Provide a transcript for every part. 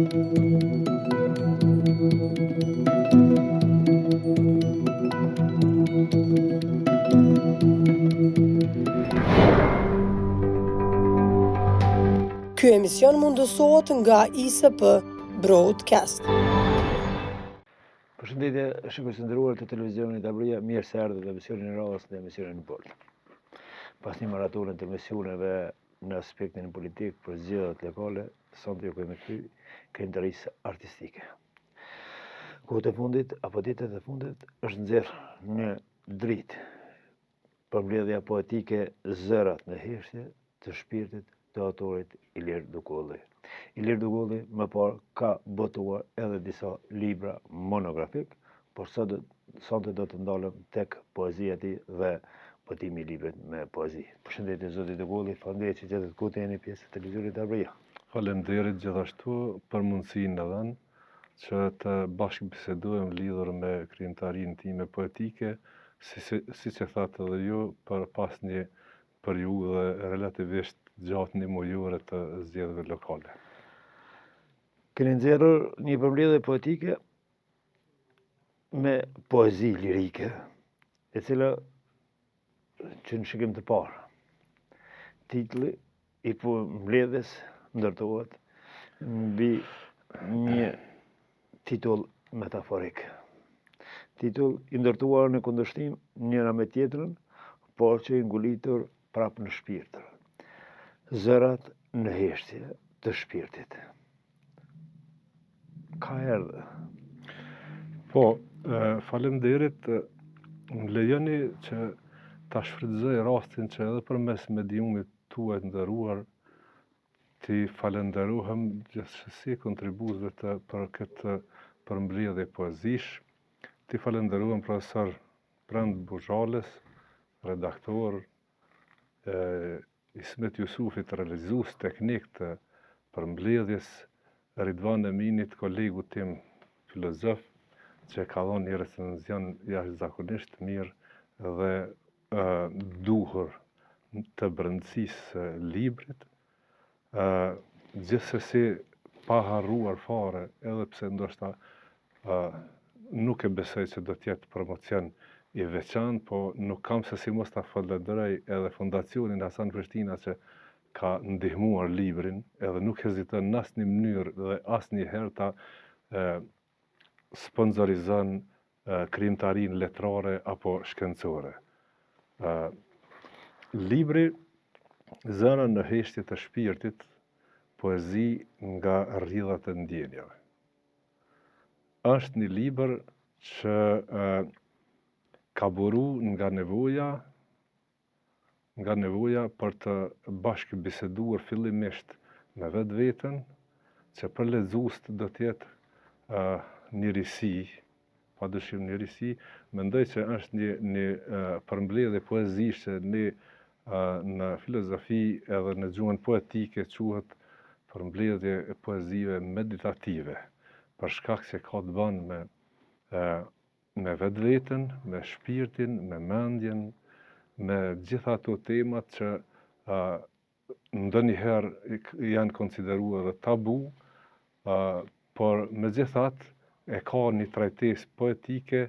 Ky emision mundësohet nga ISP Broadcast. Përshëndetje, shikues të nderuar të televizionit Dabria, mirë se erdhët në emisionin e radhës dhe emisionin Boll. Pas një maratone të emisioneve në aspektin politik për zgjedhjet lokale, sonte ju kemi kthy këngëtarisë artistike. Kohët e fundit apo ditët e fundit është nxjerrë një dritë për mbledhja poetike Zërat në heshtje të shpirtit të autorit Ilir Dukolli. Ilir Dukolli më parë ka botuar edhe disa libra monografik, por sonte do të ndalëm tek poezia e tij dhe botimi i librit me poezi. Përshëndetje zoti Dukolli, faleminderit që gjetët kohë të jeni pjesë e televizionit Dabria. Faleminderit gjithashtu për mundësinë e dhënë që të bashkëbisedojmë lidhur me krijimtarinë time poetike, siç e thatë edhe ju, për pas një periudhë relativisht gjatë një mujore të zgjedhjeve lokale. Keni nxjerrur një përmbledhje poetike me poezi lirike, e cila që në shikim të parë, titulli i përmbledhjes ndërtohet mbi një titull metaforik. Titull i ndërtuar në kundërshtim njëra me tjetrën, por që i ngulitur prap në shpirt. Zërat në heshtje të shpirtit. Ka erdhë. Po, faleminderit, më lejoni që ta shfrytëzoj rastin që edhe përmes mediumit tuaj të nderuar t'i falenderohem gjithsesi kontribuesve për këtë përmbledhje poezish, t'i falenderohem profesor Brend Buzhales, redaktor, Ismet Jusufit, realizues teknik të përmbledhjes, Ridvan Eminit, kolegu tim filozof, që ka dhënë një recenzion jashtëzakonisht mirë dhe duhur të brendësisë librit, gjithsesi pa harruar fare, edhe pse ndoshta nuk e besoj që do të jetë promocion i veçantë, po nuk kam se si mos ta falenderoj edhe Fondacionin Hasan Prishtina që ka ndihmuar librin, edhe nuk heziton në asnjë mënyrë dhe asnjëherë ta sponsorizon krijimtarinë letrare apo shkencore. Libri Zëra në heshtje të shpirtit, poezi nga rrjedhat e ndjenjave. Është një libër që ka buru nga nevoja për të bashkëbiseduar fillimisht me vetveten, që për lexuesit do të jetë një risi, padyshim një risi, mendoj që është një përmbledhje poezish që ne në filozofi edhe në gjuhën poetike quhet përmbledhje poezive meditative, për shkak se ka të bënë me vetveten, me shpirtin, me mendjen, me gjitha ato temat që ndonjëherë janë konsideruar edhe tabu, por megjithatë e ka një trajtesë poetike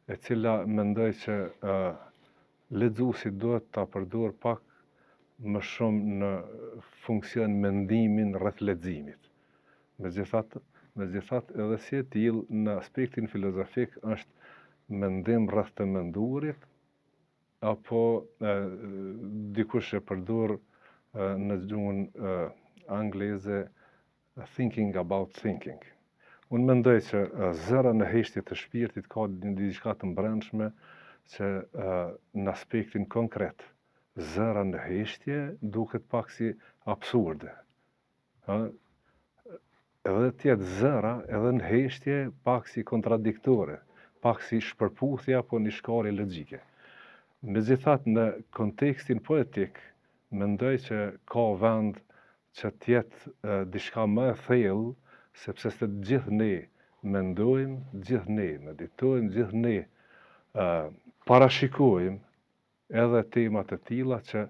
e cila mendoj që lexuesi duhet ta përdor pak më shumë në funksion mendimin rreth leximit. Megjithatë edhe si e tillë në aspektin filozofik është mendim rreth të menduarit, apo dikush e përdor në gjuhën angleze thinking about thinking. Unë mendoj që zëra në heshtje të shpirtit ka diçka të brendshme që në aspektin konkret, zëra në heshtje duket pak si absurde. Edhe tjetë zëra edhe në heshtje pak si kontradiktore, pak si shpërputhje apo një shkarje logjike. Megjithatë në kontekstin poetik, mendoj që ka vend që tjetë diçka më e thellë, sepse se gjithë ne mendojmë, gjithë ne meditojmë, gjithë ne parashikojmë edhe temat e tilla që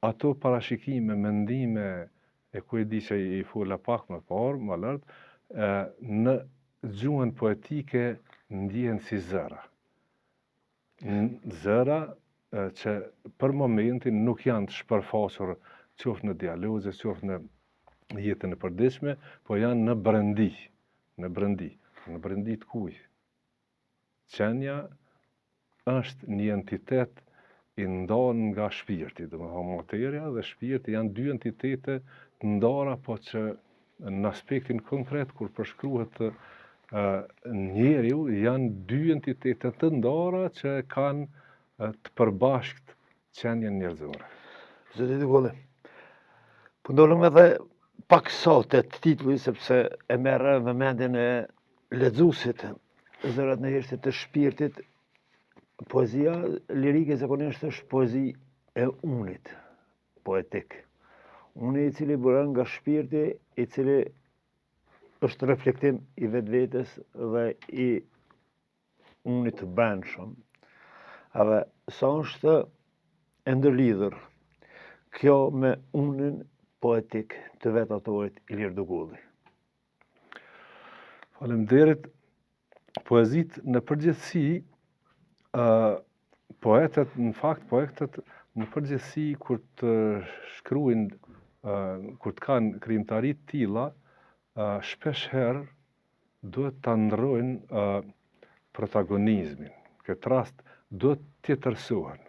ato parashikime, mendime, e ku e di që i fola pak më parë, më lart, në gjuhën poetike ndjen si zëra. Zëra që për momentin nuk janë të shpërfaqur qoftë në dialoge, qoftë në jetën e përditshme, po janë në brendi. Në brendi të kuj. Qenja është një entitet i ndarë nga shpirti, domethënë materia dhe shpirti janë dy entitete të ndara, po që në aspektin konkret kur përshkruhet njeriu janë dy entitete të ndara që kanë të përbashkët qenjen njerëzore. Zoti Nikolli, po ndolëm edhe pak sot e titulli sepse e merr vëmendjen e lexuesit, zërat në heshtë të shpirtit. Poezia lirike zakonisht është poezi e unit, poetik. Uni i cili buron nga shpirti, i cili është reflektim i vetvetes dhe i unit të brendshëm. Edhe sa është e ndërlidhur kjo me unin poetik të vetë autorit Ilir Dugulli. Faleminderit. Poezit në përgjithësi, poetët në përgjithësi kur të shkruajnë, kur të kanë krijimtari të tilla, shpesh herë duhet ta ndrojnë protagonizmin. Në këtë rast duhet të tjetërsohen.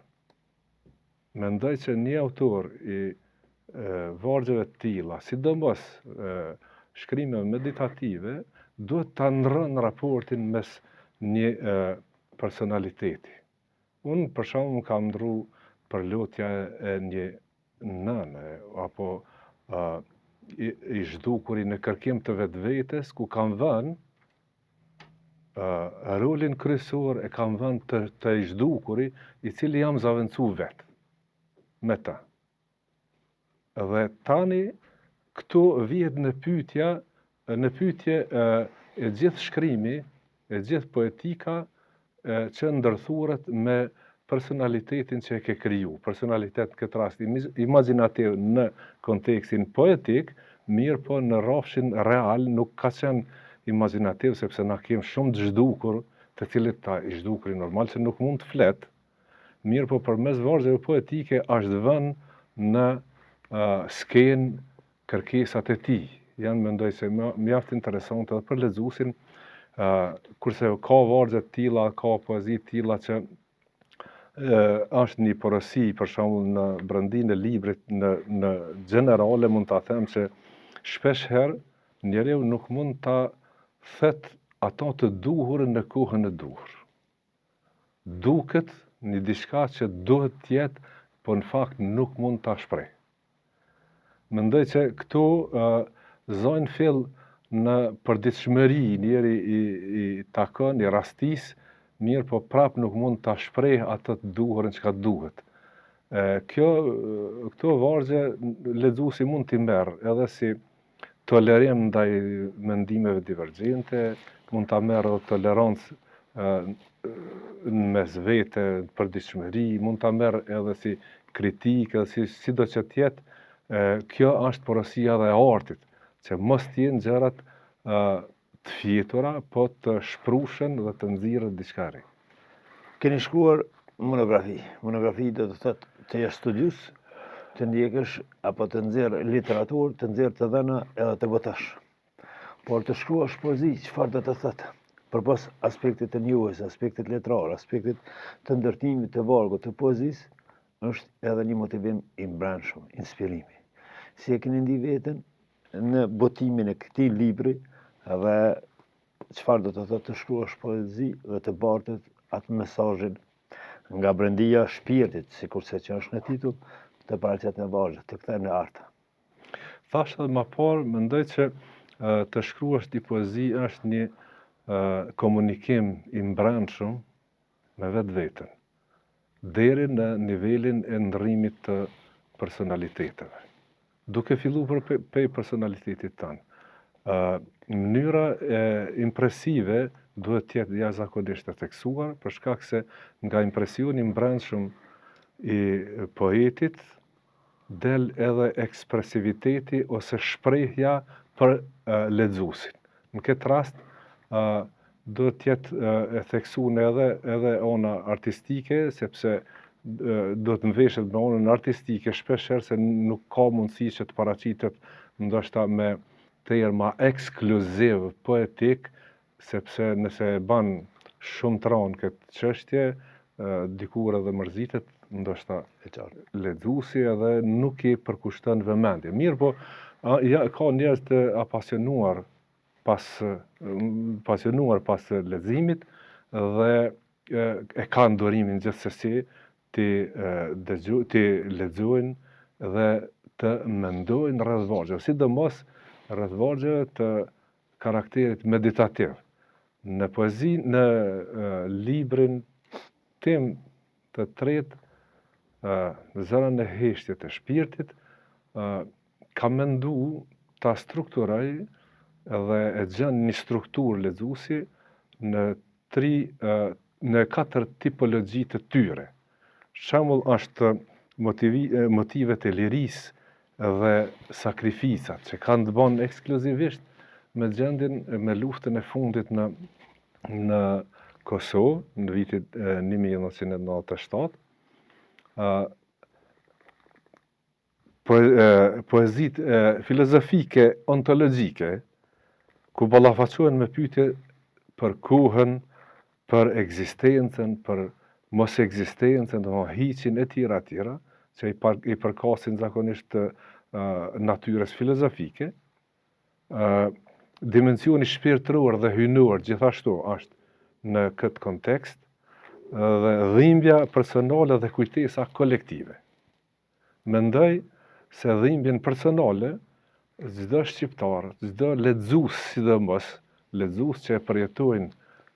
Mendoj që një autor i vargjeve të tilla, sidomos shkrimeve meditative, duhet ta ndrojnë raportin mes një personaliteti. Unë për shembull kam ndru për lotja e një nëne, apo i zhdukuri në kërkim të vetvetes, ku kam vënë rolin kryesor e kam vënë të i zhdukuri, i cili jam zaventsu vetë me ta. Dhe tani këtu vihet në pyetje e gjithë shkrimi, e gjithë poetika që ndërthuret me personalitetin që e ke kriju. Personalitet në këtë rast imaginativ në kontekstin poetik, mirë po në rrafshin real nuk ka qenë imaginativ, sepse na kem shumë të zhdukur, të cilët ta i zhdukuri normal që nuk mund të flet, mirë po përmes vargjeve poetike është vënë në skenë kërkesat e tij. Janë mendoj se mjaft interesante edhe për lexuesin, kurse ka vargje të tilla, ka poezi të tilla që është një porosi, për shembull në brendinë e librit, në gjenerale mund ta them që shpesh herë njeriu nuk mund ta thet ato të duhur në kohën e duhur. Duket një diçka që duhet të jetë, po në fakt nuk mund ta shpreh. Mendoj që këtu zojnë fill në përditshmëri, njeri i takon, i rastis, mirë po prap nuk mund ta shpreh atë të duhurën çka duhet. Këto vargje lexuesi mund t'i merr edhe si tolerim ndaj mendimeve divergjente, mund ta merr edhe tolerancë në mes vete, përditshmëri, mund ta merr edhe si kritikë, sido që tjetë, kjo është porosia dhe e artit, që mos t'jenë gjërat të fjetura, po të shprushen dhe të nxirret diçka re. Keni shkruar monografi. Monografi do të thotë të jesh studius, të ndjekësh apo të nxjerr literaturë, të nxjerr të dhëna edhe të botash. Por të shkruash poezi, çfarë do të thotë? Përpos aspektit të njohjes, aspektit letrar, aspektit të ndërtimit të vargut të poezisë, është edhe një motivim i brendshëm, inspirimi. Si e keni ndi veten në botimin e këtij libri dhe çfarë do të thotë të shkruash poezi dhe të bartet atë mesazhin nga brendia shpirtit, sikurse që është në titull, të paraqet në vargje, të kthehen në art. Thash edhe më parë, mendoj që të shkruash ti poezi është një komunikim i brendshëm me vetveten, deri në nivelin e ndrrimit të personaliteteve. Duke filluar prej personalitetit tanë. Mënyra impresive duhet të jetë jashtëzakonisht e theksuar, për shkak se nga impresioni i brendshëm i poetit del edhe ekspresiviteti ose shprehja për lexuesin. Në këtë rast, do t'jetë e theksuar edhe ona artistike, sepse do të mveshet me onën artistike shpeshherë se nuk ka mundësi që të paraqitet ndoshta me terma ekskluziv poetik, sepse nëse e ban shumë të ranë këtë çështje, dikur edhe mërzitet, ndoshta lexuesi edhe nuk i përkushton vëmendje. Mirë, po ka njerëz të apasionuar pas leximit dhe e kanë durimin gjithsesi të lexojnë dhe të mendojnë rreth vargjeve, sidomos rreth vargjeve të karakterit meditativ. Në poezi, në librin tim të tretë, Zëra në heshtjet e shpirtit, kam mendu ta strukturoj dhe e gjën një strukturë lexuesi në 4 tipologji të tyre. Shembull është motivet e lirisë dhe sakrificat, që kanë të bënë ekskluzivisht me gjendjen, me luftën e fundit në Kosovë, në vitin 1997, poezitë filozofike ontologjike, ku ballafaqohen me pyetje për kohën, për ekzistencën, për mos ekzistencën, hiqin e tjera, që i përkasin zakonisht natyrës filozofike. Dimensioni shpirtëror dhe hynor gjithashtu është në këtë kontekst, dhe dhimbja personale dhe kujtesa kolektive. Mendoj se dhimbjen personale, çdo shqiptar, çdo lexues sidomos, lexues që e përjetojnë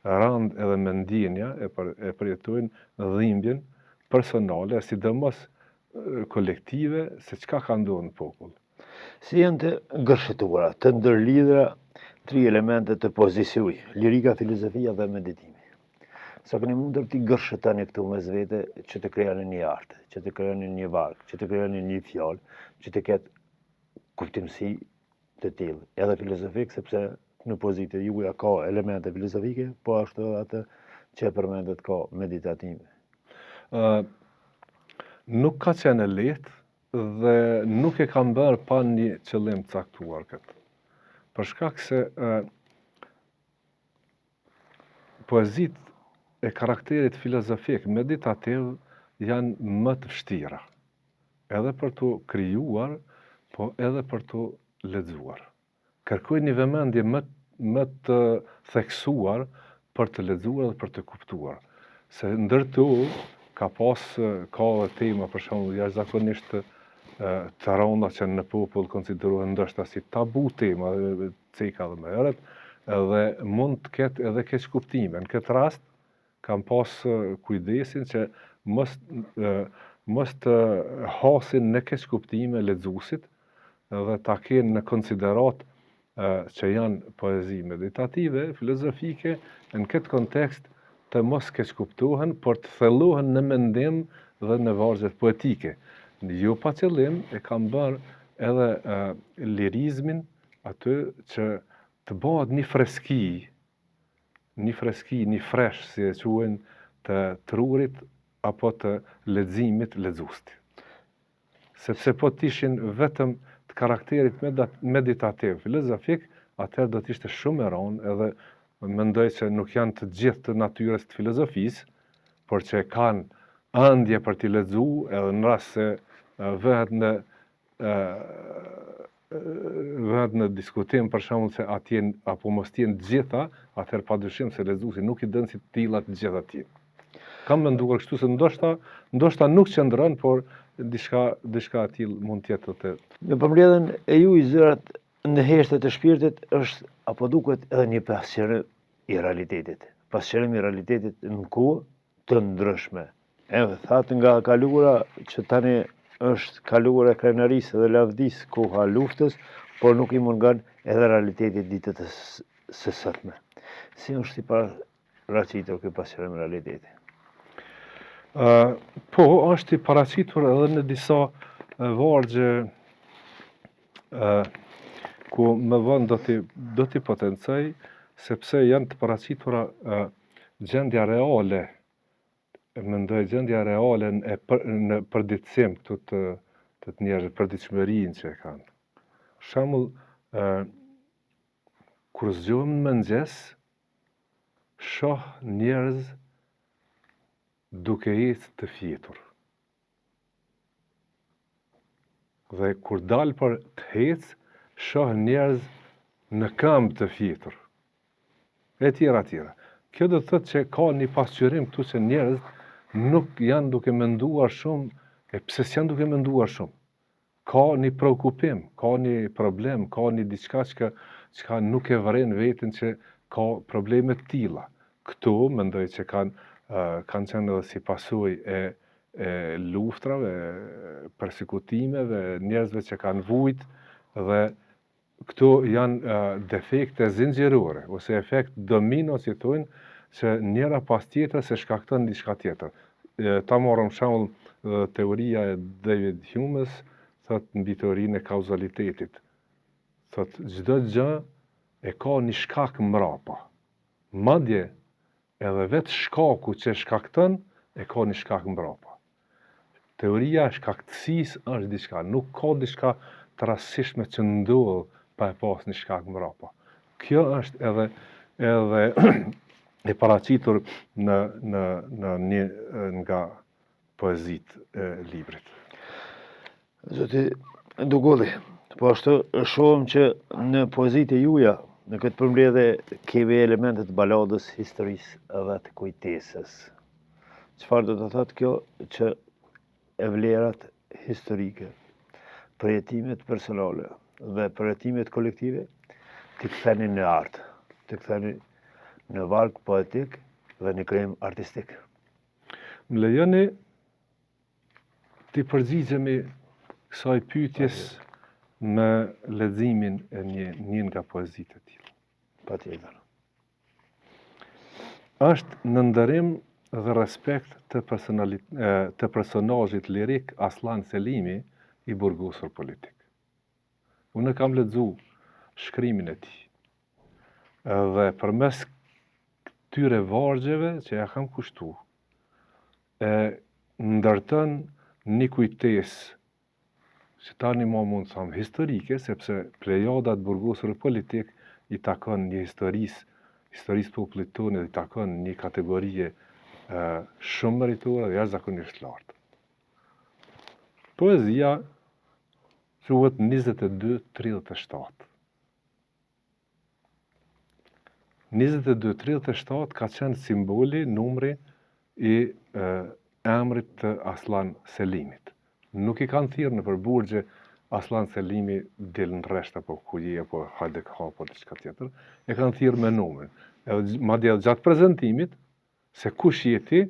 rand edhe mendjenja, e përjetojnë dhimbjen personale, sidomos kolektive, se çka ka ndodhur në popull. Si janë të gërshëtuara, të ndërlidhura 3 elemente të poezisë, lirika, filozofia dhe meditimi. Sa keni mundur t'i gërshëtani këtu mes vete që të krijoni një art, që të krijoni një varg, që të krijoni një fjalë, që të ketë kuptimsi të tillë, edhe filozofik, sepse në poezitë juaja ka elemente filozofike, po ashtu atë që e përmendet ka meditative. Nuk ka qenë lehtë dhe nuk e kam bërë pa një qëllim të caktuar këtë. Për shkak se poezitë e karakterit filozofik meditativ janë më të vështira, edhe për të krijuar, po edhe për të lexuar. Kërkojnë një vëmendje më të theksuar për të lexuar dhe për të kuptuar. Se ndërto ka edhe tema, për shembull, jashtëzakonisht të rënda që në popull konsiderohen ndoshta si tabu tema, ceka dhe më herët, edhe mund të ketë edhe keq kuptime. Në këtë rast kam pas kujdesin që mos të hasin në keq kuptime lexuesit dhe ta kenë në konsiderat që janë poezi meditative, filozofike, në këtë kontekst të mos keq kuptohen, por të thellohen në mendim dhe në vargjet poetike. Jo pa qëllim e kam bërë edhe lirizmin aty që të bëhet një freski, një fresh, si e quajnë, të trurit apo të leximit lexuesit. Sepse po t'ishin vetëm të karakterit meditativ, filozofik, atëherë do t'ishte shumë e rëndë, edhe mendoj që nuk janë të gjithë të natyrës të filozofisë, por që kanë ëndje për t'i lexuar, edhe në rast se vëhet në diskutim për shembull se atjen apo mos tjenë të gjitha, atëherë padyshim se lexuesi nuk i dën si të tilla të gjitha tjenë. Kam menduar kështu se ndoshta nuk qëndron, por diçka e tillë mund të jetë atë. Në përmbledhjen e juaj zërat në heshtjet e shpirtit është apo duket edhe një pasqyrim i realitetit. Pasqyrim i realitetit në kohë të ndryshme. Edhe thatë nga kaluara që tani është kaluara e krenarisë dhe lavdisë, koha luftës, por nuk i mungon edhe realiteti ditët së sotme. Si është i paraqitur ky pasqyrim i realitetit? Po, është i paraqitur edhe në disa vargje ku më vonë do t'i potencoj, sepse janë të paraqitura gjendja reale, mendoj gjendja reale në përditësim këtu të njerëzve, përditshmërinë që e kanë. Shembull, kur zgjohem në mëngjes, shoh njerëz duke ecë të fjetur. Dhe kur dal për të ecë, shoh njerëz në këmbë të fjetur. E tjera. Kjo do të thotë që ka një pasqyrim këtu që njerëz nuk janë duke menduar shumë, e pse s'janë duke menduar shumë. Ka një preokupim, ka një problem, ka një diçka që nuk e vren veten që ka probleme të tilla. Këtu mendoj që kanë qenë edhe si pasojë e luftrave, persekutimeve, njerëzve që kanë vujt, dhe këtu janë defekte zinxhirore, ose efekt domino që thonë, që njëra pas tjetrës e shkakton diçka tjetër. Ta marrëm shembull teoria e David Hume's, thot mbi teorinë e kauzalitetit. Thot çdo gjë e ka një shkak mbrapa. Madje edhe vetë shkaku që shkakton e ka një shkak mbrapa. Teoria e shkaktësisë është diçka, nuk ka diçka të rastësishme që ndodh pa e pas një shkak mbrapa. Kjo është edhe e paraqitur në një nga poezitë e librit. Zoti Dugolli, po ashtu shohim që në poezitë e juaja, në këtë përmbledhje kemi elementet të baladës, historisë edhe të kujtesës. Çfarë do të thotë kjo që e vlerat historike, përjetimet personale dhe përjetimet kolektive të ktheni në art, të ktheni në varg poetik dhe në krijim artistik. Më lejoni të përgjigjemi kësaj pyetjes me leximin e një nga poezitë e tij. Patjetër. Është në nderim dhe respekt të personazhit lirik Aslan Selimi, i burgosur politik. Unë kam lexuar shkrimin e tij. Dhe përmes këtyre vargjeve që ja kam kushtuar, ndërton një kujtesë që tani më mund të them historike, sepse plejada të burgosur politik i takon një historisë popullit tonë, i takon një kategorie shumë meritore dhe jashtëzakonisht lartë. Poezia quhet 2237. 2237 ka qenë simboli, numri i emrit të Aslan Selimit. Nuk i kanë thirrë në përburgje Aslan Selimi del në rresht apo kuji apo hajde ka apo diçka tjetër, e kanë thirrë me numrin. Madje gjatë prezantimit se kush je ti,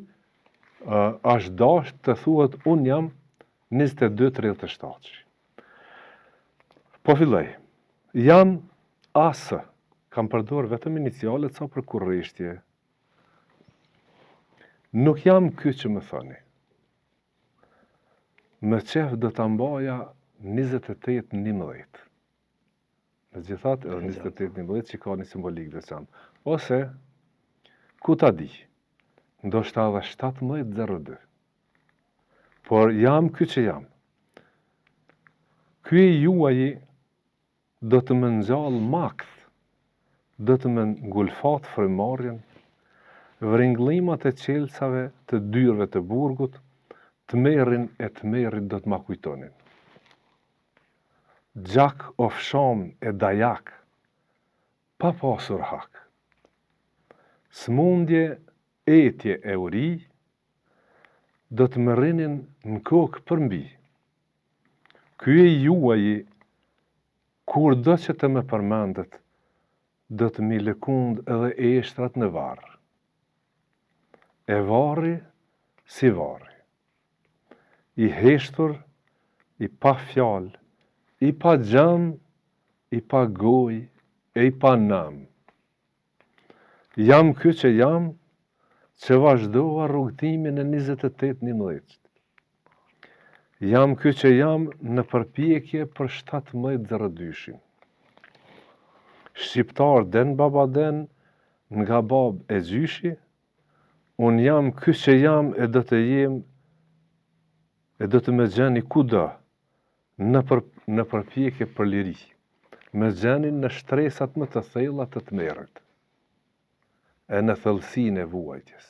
është dash të thuhet un jam 2237. Po filloj. Jam AS. Kam përdor vetëm inicialet sa për kurreshtje. Nuk jam ky që më thoni. Më qef do të mbaja 28-11. Në gjithat edhe 28-11 që ka një simbolik veçantë. Ose, ku ta di, ndoshta edhe 17-02. Por jam ky që jam. Ky juaji do të më ngjall makth, do të më ngulfat frymarrjen, vringllimat e qelsave të dyrëve të burgut, të merrin e të merrit do të ma kujtonin. Gjak ofsham e dajak, pa pasur hak. Smundje, etje e uri, do të më rrinin në kokë përmbi. Ky e juaji, kur do që të më përmendet, do të mi lëkund edhe eshtrat në varr. E varri si varri. I heshtur, i pa fjalë, i pa gjam, i pa goj, e i pa nam. Jam ky që jam, që vazhdova rrugtimin e 28-11. Jam ky që jam në përpjekje për 17-02. shqiptar den baba den, nga bab e gjyshi, unë jam ky që jam e do të jem, e do të me gjeni kudo, në përpjekje për liri, me gjeni në shtresat më të thella të të merët, e në thellësinë e vuajtjes,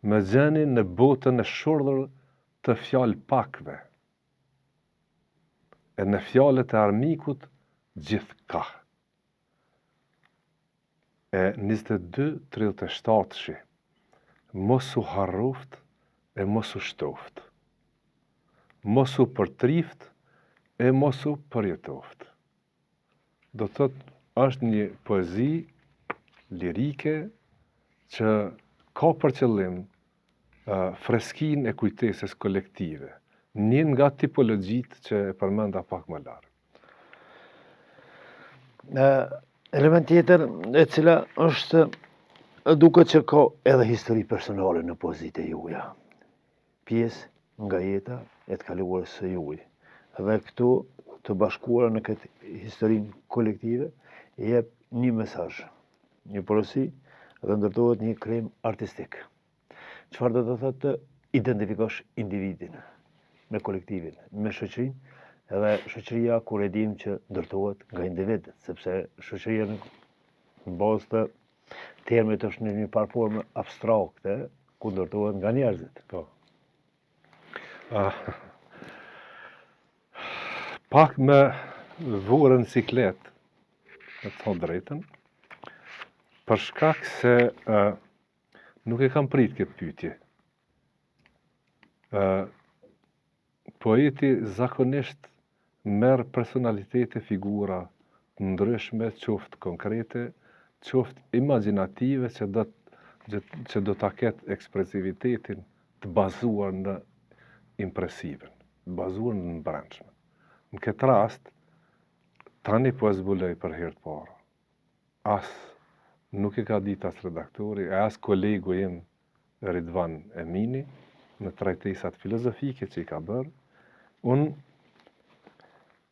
me gjeni në botën e shurdhër të fjalë pakve, e në fjalët e armikut gjithka. E 22:37 mos u harroft e mos u shtoft, mos u përtrift e mos u përjetoft. Do të thotë, është një poezi lirike që ka për qëllim freskinë e kujtesës kolektive, një nga tipologjitë që e përmenda pak më larg. Element tjetër e cila është duket që ka edhe histori personale në poezitë e juaja. Pjesë nga jeta e të kaluarës së juaj. Dhe këtu të bashkuara në këtë historinë kolektive jep një mesazh, një porosi dhe ndërtohet një krim artistik. Çfarë do të thotë të identifikosh individin me kolektivin, me shoqërinë, edhe shoqëria kur e dim që ndërtohet nga individët, sepse shoqëria në bazë të termit është në një formë abstrakte, ku ndërtohet nga njerëzit. Po. Pak me vurën siklet, me të thonë drejtën, për shkak se nuk e kam prit këtë pyetje. Poeti zakonisht merr personalitete, figura të ndryshme, qoftë konkrete, qoftë imagjinative që do ta ketë ekspresivitetin të bazuar në impresiven, të bazuar në brendshme. Në këtë rast, tani po e zbuloj për herë të parë. As nuk e ka ditë as redaktori, as kolegu im Ridvan Emini, në trajtesat filozofike që i ka bërë, unë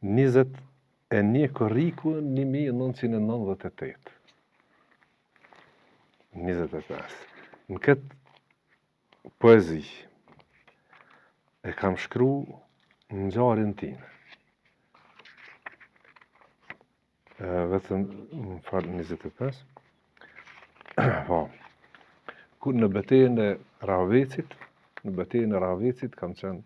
21 korriku 1998. 25. Në këtë poezi e kam shkru në ngjarjen time. Vetëm më fal 25. Po. Ku në betejën e Ravecit kam qenë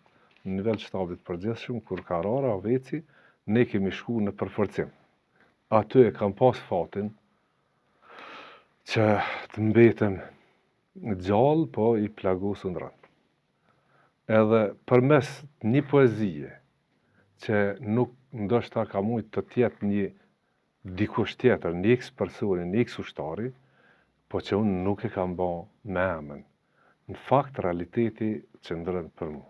në nivel shtabit përgjithshëm, kur ka ra Raveci, ne kemi shku në përforcim. Aty e kam pas fatin që të mbetem gjallë, po i plagosur rënd. Edhe përmes një poezie që nuk ndoshta ka mujt të tjetë një dikush tjetër, një x personi, një x ushtari, po që unë nuk e kam ba me emën. Në fakt, realiteti që ndërën për mu.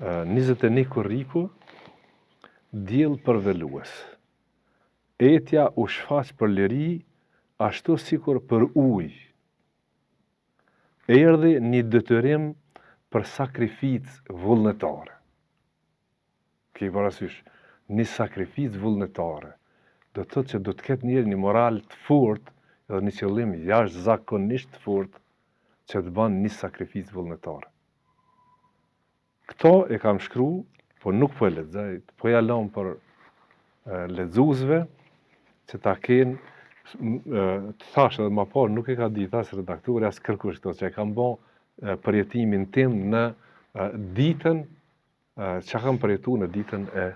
21 korriku, diell përvelues. Etja u shfaq për liri, ashtu sikur për ujë. Erdhi një detyrim për sakrificë vullnetare. Ke parasysh, një sakrificë vullnetare. Do të thotë që do të ketë një moral të fortë edhe një qëllim jashtëzakonisht të fortë që të bën një sakrificë vullnetare. Këto e kam shkru, po nuk po e lexoj, po ja lëm për lexuesve që ta kenë, të thash edhe më parë, nuk e ka ditë as redaktori, as kërkush këto, që e kam bën përjetimin tim në ditën, që kam përjetu në ditën e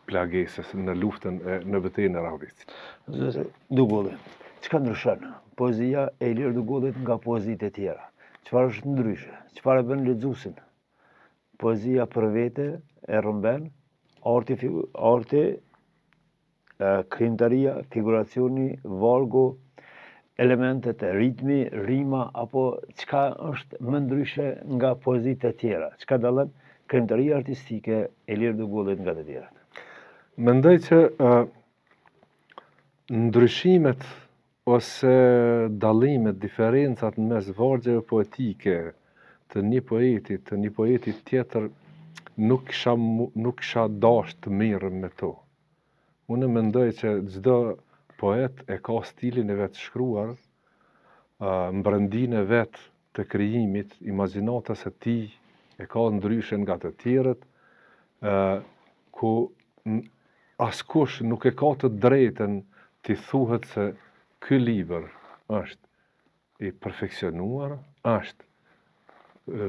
plagesës, në luftën në betejën e Ravecit. Dugolli, çka ndryshon poezia e Ilir Dugollit nga poezitë e tjera? Çfarë është ndryshe? Çfarë bën lexuesin? Poezia për vete e rrëmben, arti, krimtaria, figuracioni, vargu, elementet e ritmi, rima, apo çka është më ndryshe nga poezitë e tjera? Çka dallon krimtaria artistike e Ilir Dugollit nga të tjerat? Mendoj që ndryshimet ose dallimet, diferencat në mes vargjeve poetike të një poetit tjetër nuk kisha dashur të merrem me to. unë mendoj që çdo poet e ka stilin e vetë shkruar, mbrëndinë e vetë të krijimit, imagjinatës së tij e ka ndryshe nga të tjerët, ku askush nuk e ka të drejtën të thuhet se ky libër është i perfeksionuar, është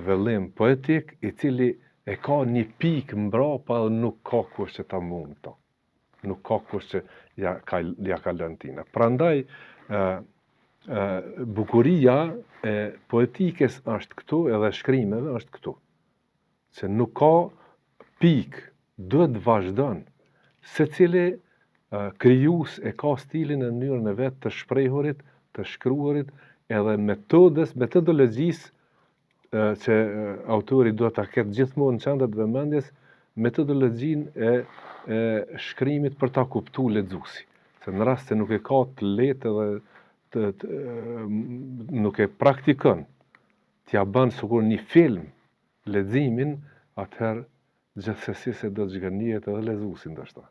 vellim poetik i cili e ka një pikë mbrapa dhe nuk ka kush që ta mund to. Nuk ka kush që ja ka lënë tina. Prandaj, bukuria e poetikës është këtu edhe shkrimeve është këtu. Se nuk ka pikë, duhet vazhdon. Secili krijues e ka stilin e mënyrën e vet të shprehurit, të shkruarit, edhe metodologjisë që autori duhet ta ketë gjithmonë në qendër të vëmendjes, metodologjinë e shkrimit për ta kuptuar lexuesi. Se në rast se nuk e ka të lehtë edhe nuk e praktikon, t'ja bën sikur një film leximin, atëherë gjithsesi se do të zhgënjehet edhe lexuesi ndoshta.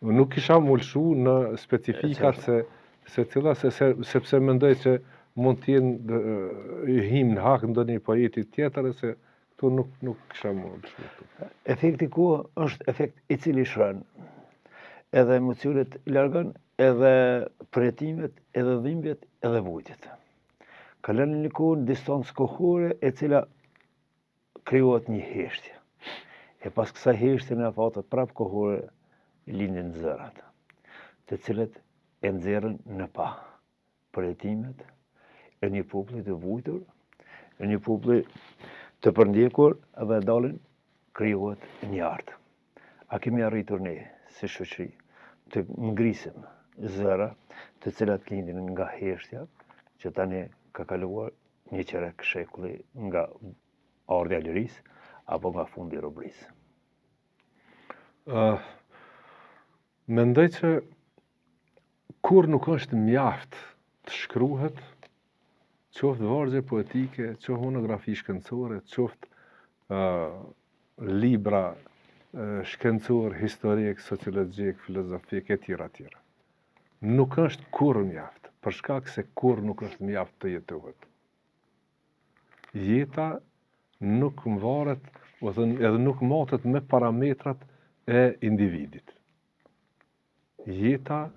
Nuk kisha mulshu në specifikat sepse mendoj që mund t'jenë him në hak ndonjë poeti tjetër se këtu nuk kisha mulshu. Efekti ku është efekt i cili shron, edhe emocionet i largon, edhe përjetimet, edhe dhimbjet, edhe vujtjet. Ka lënë një kohë distancë kohore e cila krijohet një heshtje. E pas kësaj heshtje në afatet prap kohore lindin zërat, të cilët e nxjerrën në pa përjetimet e një populli të vujtur, e një populli të përndjekur dhe dalin krijohet një art. A kemi arritur ne si shoqëri të ngrisim zëra të cilat lindin nga heshtja, që tani ka kaluar një qerek shekulli nga ardha e lirisë apo nga fundi i robërisë? Mendoj që kur nuk është mjaft të shkruhet, qoftë vargje poetike, qoftë monografi shkencore, qoftë libra shkencor, historik, sociologjik, filozofik, e tjera. Nuk është kur mjaft, për shkak se kur nuk është mjaft të jetohet. Jeta nuk varet, edhe nuk matet me parametrat e individit. Jeta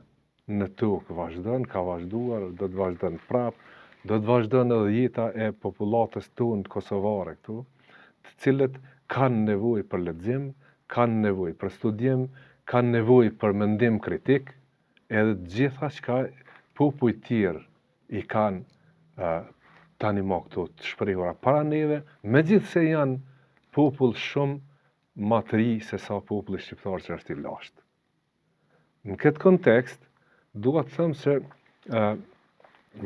në tokë vazhdon, ka vazhduar, do të vazhdon prap, do të vazhdon edhe jeta e popullatës tonë kosovare këtu, të cilët kanë nevojë për lexim, kanë nevojë për studim, kanë nevojë për mendim kritik, edhe të gjitha çka popujt tjerë i kanë tani më këtu të shprehura para neve, megjithse janë popull shumë më të ri se sa populli shqiptar që është i lashtë. Në këtë kontekst, dua të them se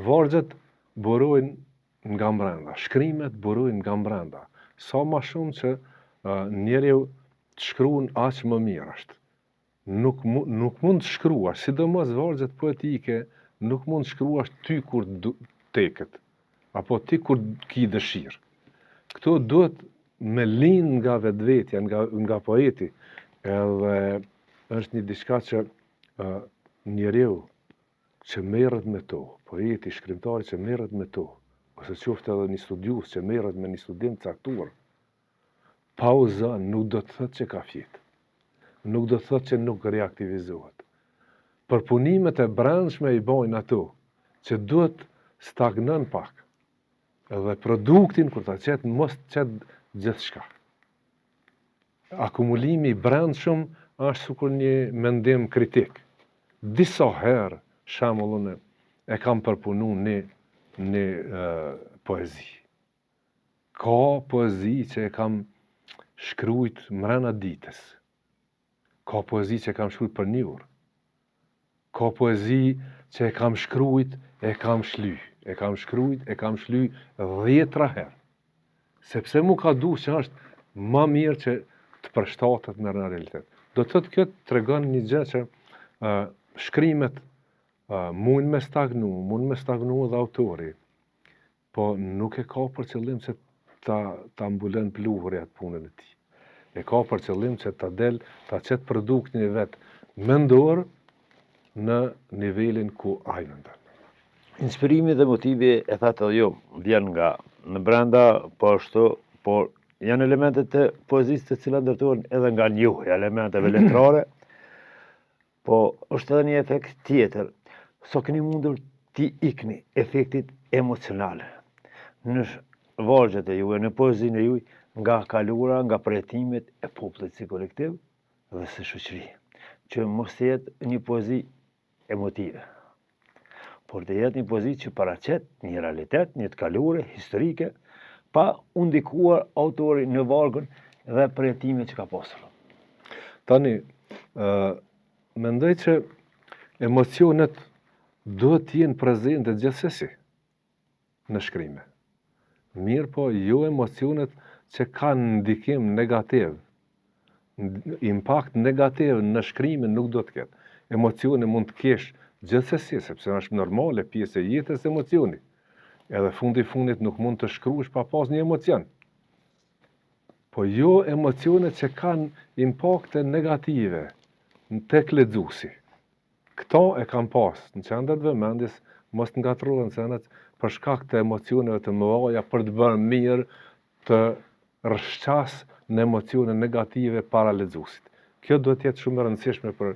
vargjet burojnë nga brenda, shkrimet burojnë nga brenda. Sa më shumë që njeriu të shkruan aq më mirë është. Nuk mund të shkruash, sidomos vargjet poetike, nuk mund të shkruash ty kur teket, apo ti kur ki dëshirë. Këto duhet me lind nga vetvetja, nga poeti, edhe është një diçka që njeriu që merret me to, poeti, shkrimtari që merret me to, ose qoftë edhe një studius që merret me një studim caktuar, pauzon nuk do të thotë që ka fjet. Nuk do të thotë që nuk reaktivizohet. Përpunimet e brendshme i bojnë ato që duhet stagnon pak. Edhe produktin kur ta qet mos qet gjithçka. Akumulimi i brendshëm është sikur një mendim kritik. Disa herë, shembull, e kam përpunuar në poezi. Ka poezi që e kam shkruajt mrena ditës. Ka poezi që e kam shkruajt për një orë. Ka poezi që e kam shkruajt, e kam shly. E kam shkruajt, e kam shly 10 herë. Sepse mu ka du që është më mirë që të përshtatet në realitet. Do të thotë kjo tregon një gjë që shkrimet mund me stagnu edhe autori, po nuk e ka për qëllim që ta mbulon pluhuri atë punën e tij. E ka për qëllim që ta qetë produktin e vet mendor në nivelin ku ai mendon. Inspirimi dhe motivi, e thatë edhe jo, vjen nga në brenda, po ashtu, por janë elementet të poezisë të cilat ndërtohen edhe nga njohja elementeve letrare, po është edhe një efekt tjetër. So keni mundur ti ikni efektit emocionale në vargjet e juaj, në poezinë e juaj, nga kalura, nga përjetimet e popullit si kolektiv dhe si shoqëri, që mos jetë një poezi emotive, por të jetë një poezi që paraqet një realitet, një të kalure, historike, pa u ndikuar autori në vargën dhe përjetimet që ka pasur. Tani, mendoj që emocionet duhet të jenë prezente gjithsesi në shkrime. Mirë po, jo emocionet që kanë ndikim negativ, impakt negativ në shkrimin nuk do të ketë. Emocione mund të kesh gjithsesi, sepse është normale pjesë e jetës emocioni. Edhe fundit nuk mund të shkruash pa pas një emocion. Po jo emocionet që kanë impakte negative tek lexuesi. Këto e kam pas në qendrat vëmendjes, mos të ngatrohen senat për shkak të emocioneve të mëdha për të bërë mirë të rrshqas në emocione negative para lexuesit. Kjo duhet të jetë shumë e rëndësishme për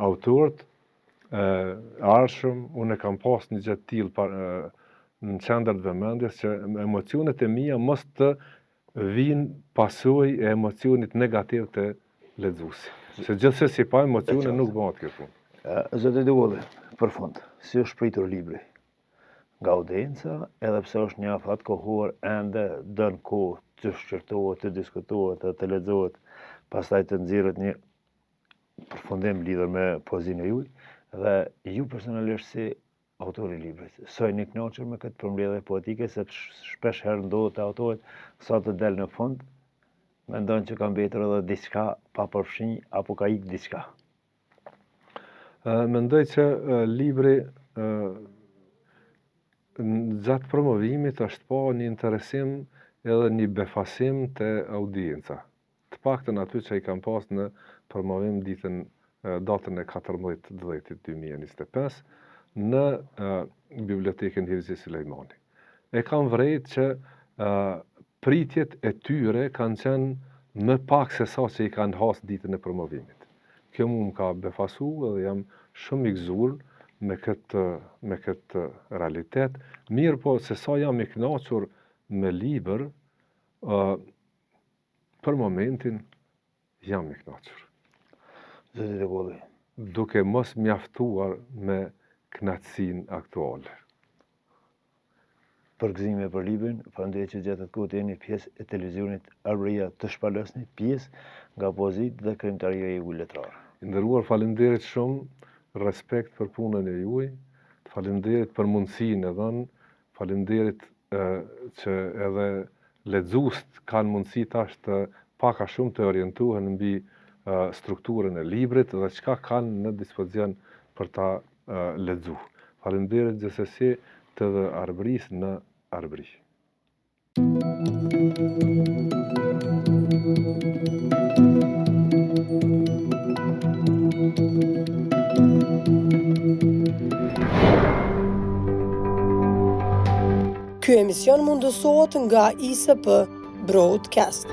autorët arshëm. Unë e kam pas një gjë të tillë në qendrat vëmendjes që emocionet e mia mos të vinë pasojë e emocionit negativ të lexuesit. Se gjithsesi pa emocione nuk bëhet kjo punë. Zoti Dugolli, për fund, si është pritur libri? Nga audienca, edhe pse është një afat kohor, ende dën kohë të shqyrtohet, të diskutohet, të lexohet, pastaj të nxirret një përfundim lidhur me poezinë e juaj, dhe ju personalisht si autori i librit, sojni kënaqur me këtë përmbledhje poetike, sepse shpesh herë ndodhet te autorët sa të del në fund, mendojnë që ka mbetur edhe diçka pa përfshinj apo ka ikë diçka. Mendoj që libri gjatë promovimit është pa një interesim edhe një befasim të audienca. Të paktën aty që i kam pas në promovim datën e 14/10/2025 në Bibliotekën Hirzi Sulejmani. E kam vrejt që pritjet e tyre kanë qenë më pak se sa që i kanë has ditën e promovimit. Kjo mu më ka befasu edhe jam shumë i gëzuar me këtë realitet. Mirë po, se sa jam i kënaqur me libër, për momentin jam i kënaqur. Zoti Dugolli, duke mos mjaftuar me kënaqësinë aktuale. Përgëzime për librin, falenderoj që gjatë kohë të jeni pjesë e televizionit Arbëria të shpalosni, pjesë nga poezitë dhe krimtaria e juaj letrare. Nderuar, falenderit shumë, respekt për punën e juaj, falenderit për mundësinë e dhënë, falenderit që edhe lexuesit kanë mundësi tash të pak a shumë të orientohen mbi strukturën e librit dhe çka kanë në dispozicion për ta lexuar. Falenderit gjithsesi të dhe Arbërisë në Arbëri. Ky emision mundësohet nga ISP Broadcast.